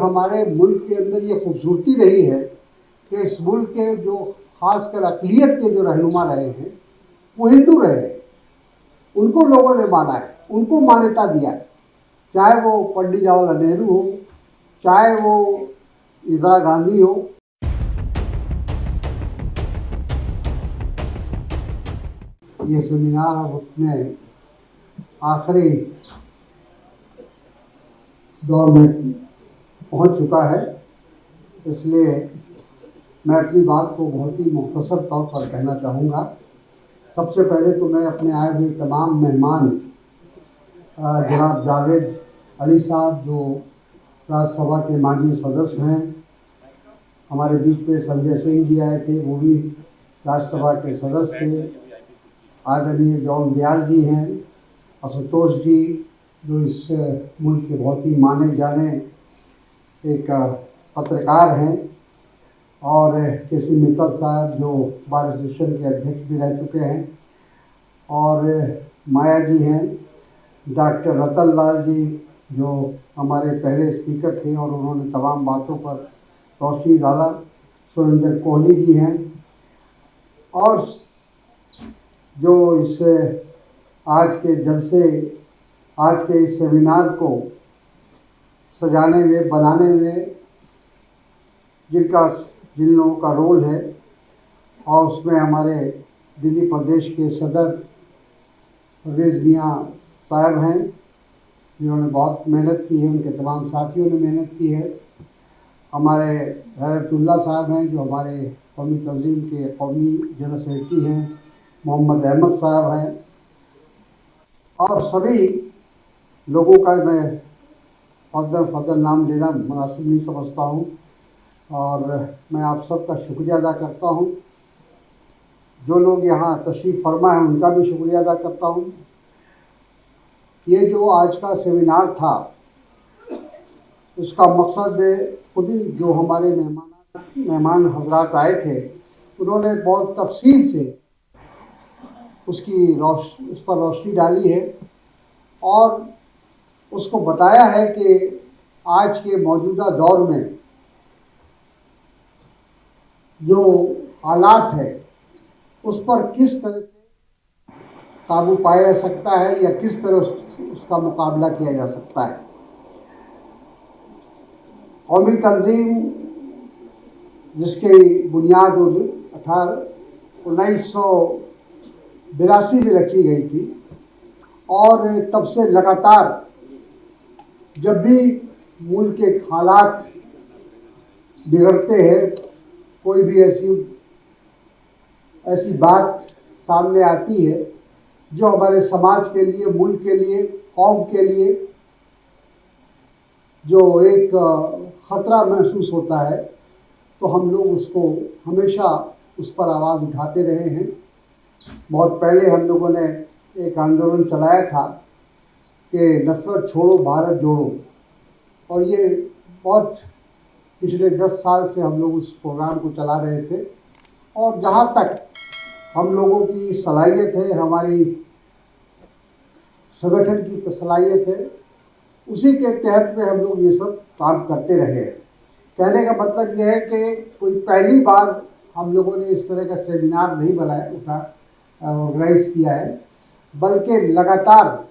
हमारे मुल्क के अंदर ये खूबसूरती रही है कि इस मुल्क के जो खासकर अक़लियत के जो रहनुमा रहे हैं वो हिंदू रहे हैं। उनको लोगों ने माना है, उनको मान्यता दिया है, चाहे वो पंडित जवाहरलाल नेहरू हो, चाहे वो इंदिरा गांधी हो। ये सेमिनार अब अपने आखिरी दौर में पहुंच चुका है, इसलिए मैं अपनी बात को बहुत ही मुख्तसर तौर पर कहना चाहूँगा। सबसे पहले तो मैं अपने आए हुए तमाम मेहमान जनाब जावेद अली साहब जो राज्यसभा के माननीय सदस्य हैं, हमारे बीच में संजय सिंह जी आए थे, वो भी राज्यसभा के सदस्य थे। आदरणीय जॉन दयाल जी हैं, आशुतोष जी जो इस मुल्क के बहुत ही माने जाने एक पत्रकार हैं, और के.सी. मित्तल साहब जो बार एसोसिएशन के अध्यक्ष भी रह चुके हैं, और माया जी हैं, डॉक्टर रतन लाल जी जो हमारे पहले स्पीकर थे और उन्होंने तमाम बातों पर रोशनी डाला, सुरेंद्र कोहली जी हैं, और जो इस आज के जलसे, आज के इस सेमिनार को सजाने में, बनाने में जिन लोगों का रोल है, और उसमें हमारे दिल्ली प्रदेश के सदर परवेज़ मियाँ साहब हैं जिन्होंने बहुत मेहनत की है, उनके तमाम साथियों ने मेहनत की है। हमारे हैरतुल्ला साहब हैं जो हमारे कौमी तंजीम के कौमी जनरल सेक्रेटरी हैं, मोहम्मद अहमद साहब हैं, और सभी लोगों का मैं फर्दर नाम लेना मुनासिब नहीं समझता हूँ, और मैं आप सबका शुक्रिया अदा करता हूँ। जो लोग यहाँ तशरीफ़ फरमा हैं उनका भी शुक्रिया अदा करता हूँ। ये जो आज का सेमिनार था, इसका मकसद खुद ही जो हमारे मेहमान हजरात आए थे, उन्होंने बहुत तफसील से उस पर रोशनी डाली है और उसको बताया है कि आज के मौजूदा दौर में जो हालात है उस पर किस तरह से काबू पाया जा सकता है या किस तरह उसका मुकाबला किया जा सकता है। कौमी तंजीम जिसकी बुनियाद 1982 में रखी गई थी, और तब से लगातार जब भी मुल्क के हालात बिगड़ते हैं, कोई भी ऐसी बात सामने आती है जो हमारे समाज के लिए, मुल्क के लिए, कौम के लिए जो एक ख़तरा महसूस होता है, तो हम लोग उसको हमेशा उस पर आवाज़ उठाते रहे हैं। बहुत पहले हम लोगों ने एक आंदोलन चलाया था कि नफरत छोड़ो भारत जोड़ो, और ये बहुत पिछले 10 साल से हम लोग उस प्रोग्राम को चला रहे थे, और जहाँ तक हम लोगों की सलाहियत है, हमारी संगठन की सलाहियत है, उसी के तहत में हम लोग ये सब काम करते रहे। कहने का मतलब यह है कि कोई पहली बार हम लोगों ने इस तरह का सेमिनार नहीं ऑर्गेनाइज किया है, बल्कि लगातार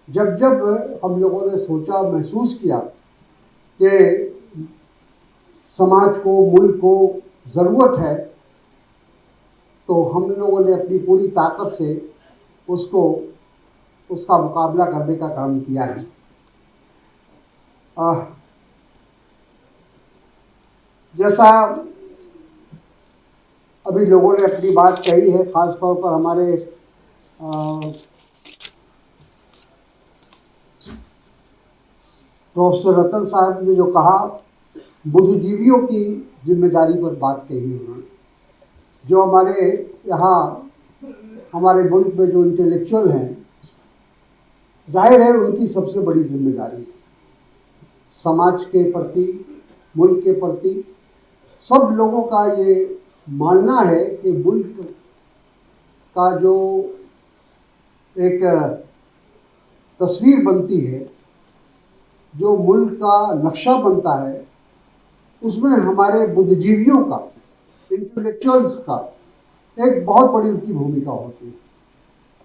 जब जब हम लोगों ने सोचा, महसूस किया कि समाज को, मुल्क को ज़रूरत है, तो हम लोगों ने अपनी पूरी ताकत से उसका मुकाबला करने का काम किया है। जैसा अभी लोगों ने अपनी बात कही है, ख़ास तौर पर हमारे प्रोफेसर रतन साहब ने जो कहा, बुद्धिजीवियों की जिम्मेदारी पर बात कही उन्होंने। जो हमारे यहाँ हमारे मुल्क में जो इंटेलेक्चुअल हैं, जाहिर है उनकी सबसे बड़ी जिम्मेदारी है समाज के प्रति, मुल्क के प्रति। सब लोगों का ये मानना है कि मुल्क का जो एक तस्वीर बनती है जो मुल्क का नक्शा बनता है उसमें हमारे बुद्धिजीवियों का, इंटेलेक्चुअल्स का एक बहुत बड़ी उनकी भूमिका होती है,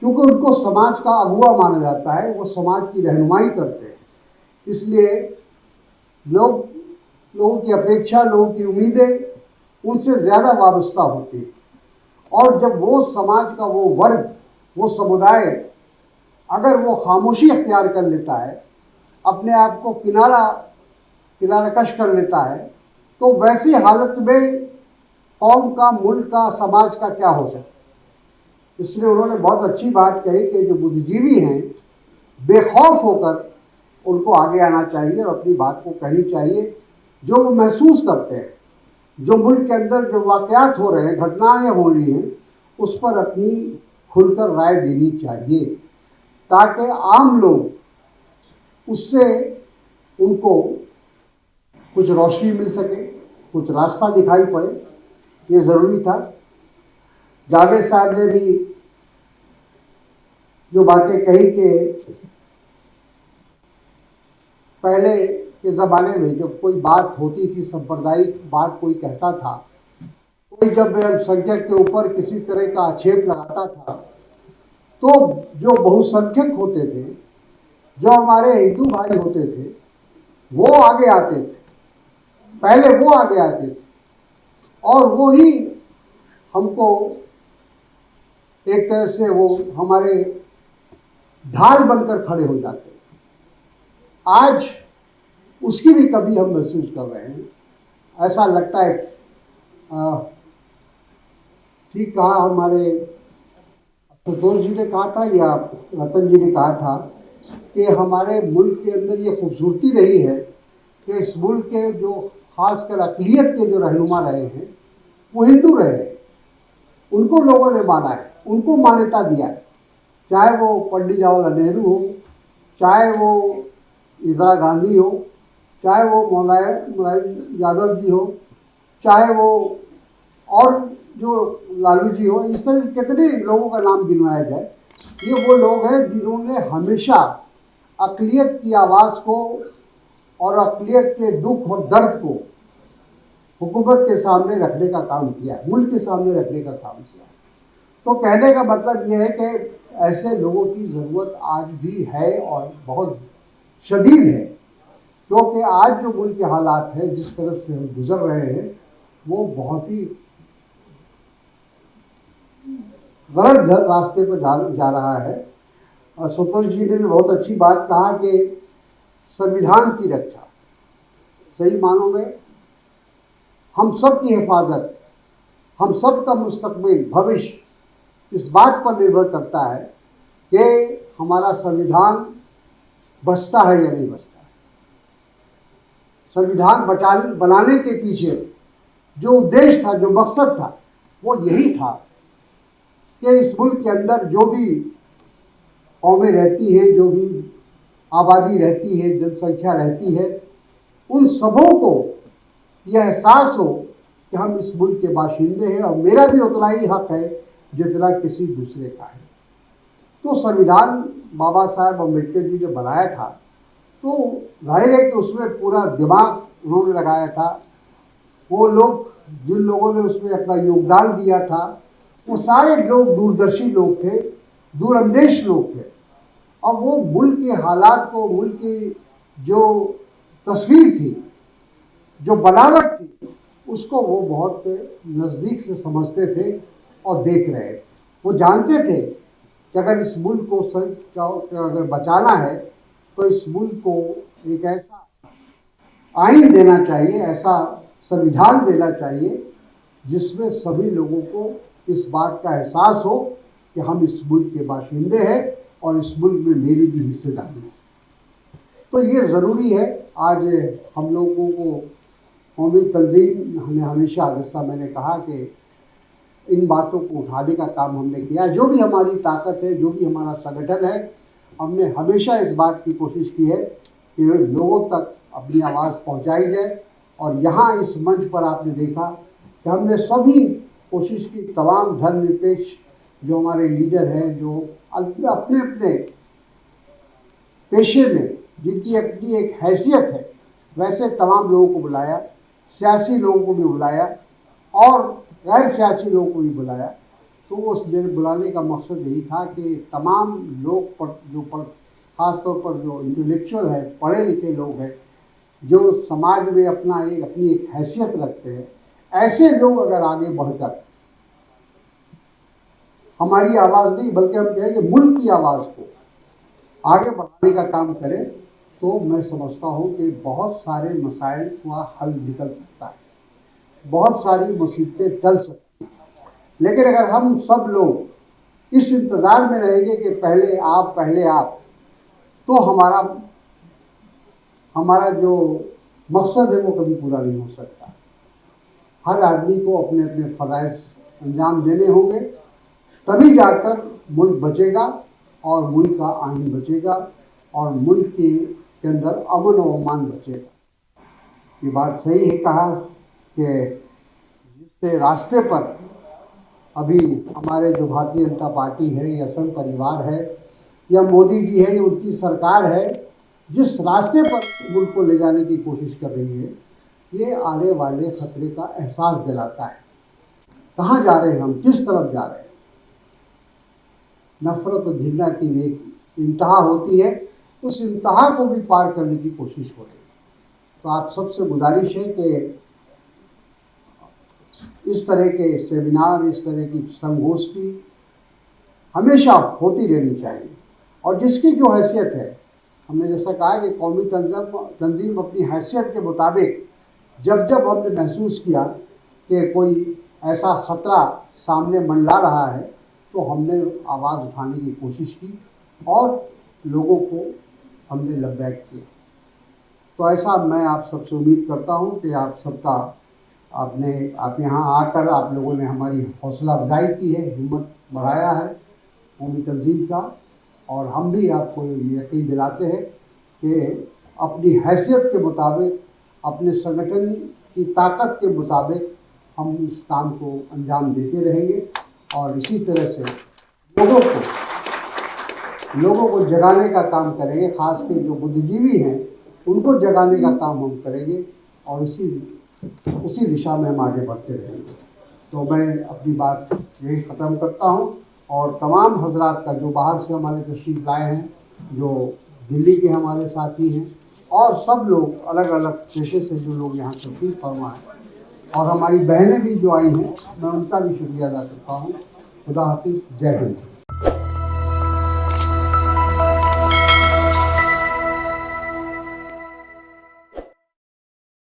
क्योंकि उनको समाज का अगुवा माना जाता है, वो समाज की रहनुमाई करते हैं। इसलिए लोगों की अपेक्षा, लोगों की उम्मीदें उनसे ज़्यादा वाबस्ता होती है। और जब वो समाज का वो वर्ग, वो समुदाय अगर वो खामोशी अख्तियार कर लेता है, अपने आप को किनारा कश कर लेता है, तो वैसी हालत में कौम का, मुल्क का, समाज का क्या हो सकता है। इसलिए उन्होंने बहुत अच्छी बात कही कि जो बुद्धिजीवी हैं बेखौफ होकर उनको आगे आना चाहिए और अपनी बात को कहनी चाहिए, जो वो महसूस करते हैं, जो मुल्क के अंदर जो वाक़यात हो रहे हैं, घटनाएं हो रही हैं, उस पर अपनी खुलकर राय देनी चाहिए, ताकि आम लोग उससे उनको कुछ रोशनी मिल सके, कुछ रास्ता दिखाई पड़े। ये ज़रूरी था। जावेद साहब ने भी जो बातें कही कि पहले के ज़माने में जब कोई बात होती थी, सांप्रदायिक बात कोई कहता था, कोई जब अल्पसंख्यक के ऊपर किसी तरह का आक्षेप लगाता था, तो जो बहुसंख्यक होते थे, जो हमारे हिंदू भाई होते थे, वो आगे आते थे, पहले वो आगे आते थे और वो ही हमको एक तरह से वो हमारे ढाल बनकर खड़े हो जाते थे। आज उसकी भी कभी हम महसूस कर रहे हैं। ऐसा लगता है, ठीक कहा हमारे संतोष जी ने कहा था या रतन जी ने कहा था कि हमारे मुल्क के अंदर ये खूबसूरती रही है कि इस मुल्क के जो खासकर अक़लियत के जो रहनुमा रहे हैं वो हिंदू रहे हैं। उनको लोगों ने माना है, उनको मान्यता दिया है, चाहे वो पंडित जवाहरलाल नेहरू हो, चाहे वो इंदिरा गांधी हो, चाहे वो मुलायम यादव जी हो, चाहे वो और जो लालू जी हो। इस तरह कितने लोगों का नाम गिनवाया जाए, ये वो लोग हैं जिन्होंने हमेशा अक़लियत की आवाज़ को और अक़लियत के दुख और दर्द को हुकूमत के सामने रखने का काम किया है, मुल्क के सामने रखने का काम किया है। तो कहने का मतलब ये है कि ऐसे लोगों की ज़रूरत आज भी है और बहुत शदीद है, क्योंकि आज जो मुल्क के हालात हैं, जिस तरफ से हम गुजर रहे हैं, वो बहुत ही गलत रास्ते पर जा रहा है। और संतोष जी ने भी बहुत अच्छी बात कहा कि संविधान की रक्षा, सही मानों में हम सब की हिफाजत, हम सब का मुस्तकबिल, भविष्य इस बात पर निर्भर करता है कि हमारा संविधान बचता है या नहीं बचता है। संविधान बनाने के पीछे जो उद्देश्य था, जो मकसद था, वो यही था कि इस मुल्क के अंदर जो भी कौमें रहती हैं, जो भी आबादी रहती है, जनसंख्या रहती है, उन सबों को यह एहसास हो कि हम इस मुल्क के बाशिंदे हैं और मेरा भी उतना ही हक है जितना किसी दूसरे का है। तो संविधान बाबा साहब अम्बेडकर जी ने बनाया था, तो जाहिर है कि उसमें पूरा दिमाग उन्होंने लगाया था। वो लोग, जिन लोगों ने उसमें अपना योगदान दिया था, वो सारे लोग दूरदर्शी लोग थे, दूरअंदेश लोग थे, और वो मुल्क के हालात को, मुल्क की जो तस्वीर थी, जो बनावट थी, उसको वो बहुत नज़दीक से समझते थे और देख रहे थे। वो जानते थे कि अगर इस मुल्क को अगर बचाना है तो इस मुल्क को एक ऐसा आइन देना चाहिए, ऐसा संविधान देना चाहिए जिसमें सभी लोगों को इस बात का एहसास हो कि हम इस मुल्क के बाशिंदे हैं और इस मुल्क में मेरी भी हिस्सेदारी है। तो ये ज़रूरी है। आज हम लोगों को कौमी तंजीम ने हमेशा, जैसा मैंने कहा कि इन बातों को उठाने का काम हमने किया। जो भी हमारी ताकत है, जो भी हमारा संगठन है, हमने हमेशा इस बात की कोशिश की है कि लोगों तक अपनी आवाज़ पहुंचाई जाए। और यहाँ इस मंच पर आपने देखा कि हमने सभी कोशिश की, तमाम धर्मनिरपेक्ष जो हमारे लीडर हैं, जो अपने अपने पेशे में जिनकी अपनी एक हैसियत है, वैसे तमाम लोगों को बुलाया, सियासी लोगों को भी बुलाया और गैर सियासी लोगों को भी बुलाया। तो उस मेरे बुलाने का मकसद यही था कि तमाम लोग खासतौर पर जो इंटेलेक्चुअल है, पढ़े लिखे लोग हैं, जो समाज में अपनी एक हैसियत रखते हैं, ऐसे लोग अगर आगे बढ़कर हमारी आवाज़ नहीं बल्कि हम कहेंगे मुल्क की आवाज़ को आगे बढ़ाने का काम करें, तो मैं समझता हूँ कि बहुत सारे मसाइल का हल निकल सकता है, बहुत सारी मुसीबतें टल सकती हैं। लेकिन अगर हम सब लोग इस इंतज़ार में रहेंगे कि पहले आप, तो हमारा जो मकसद है वो कभी पूरा नहीं हो सकता। हर आदमी को अपने अपने फ़राइज़ अंजाम देने होंगे, तभी जाकर मुल्क बचेगा और मुल्क का आइन बचेगा और मुल्क के अंदर अमन और अमान बचेगा। ये बात सही है कहा कि जिससे रास्ते पर अभी हमारे जो भारतीय जनता पार्टी है या संघ परिवार है या मोदी जी है या उनकी सरकार है, जिस रास्ते पर मुल्क को ले जाने की कोशिश कर रही है, ये आने वाले खतरे का एहसास दिलाता है। कहाँ जा रहे हैं हम, किस तरफ जा रहे हैं। नफरत और घृणा की एक इंतहा होती है, उस इंतहा को भी पार करने की कोशिश हो रही है। तो आप सबसे गुजारिश है कि इस तरह के सेमिनार, इस तरह की संगोष्ठी हमेशा होती रहनी चाहिए और जिसकी जो हैसियत है, हमने जैसा कहा कि कौमी तंजीम अपनी हैसियत के मुताबिक जब हमने महसूस किया कि कोई ऐसा ख़तरा सामने मंडरा रहा है, तो हमने आवाज़ उठाने की कोशिश की और लोगों को हमने लब्बैक किया। तो ऐसा मैं आप सबसे उम्मीद करता हूँ कि आप सबका आप यहाँ आकर आप लोगों ने हमारी हौसला अफजाई की है, हिम्मत बढ़ाया है कौमी तंजीम का, और हम भी आपको यकीन दिलाते हैं कि अपनी हैसियत के मुताबिक, अपने संगठन की ताकत के मुताबिक हम इस काम को अंजाम देते रहेंगे और इसी तरह से लोगों को जगाने का काम करेंगे। खास कर जो बुद्धिजीवी हैं उनको जगाने का काम हम करेंगे और उसी दिशा में हम आगे बढ़ते रहेंगे। तो मैं अपनी बात यही ख़त्म करता हूँ और तमाम हजरात का जो बाहर से हमारे तशरीफ़ लाए हैं, जो दिल्ली के हमारे साथी हैं और सब लोग अलग अलग पेशे से जो लोग यहाँ तशरीफ़ फरमा हैं और हमारी बहनें भी जो आई हैं, मैं उनका भी शुक्रिया अदा करता हूँ। खुदा हाफिज़, जय हिंद।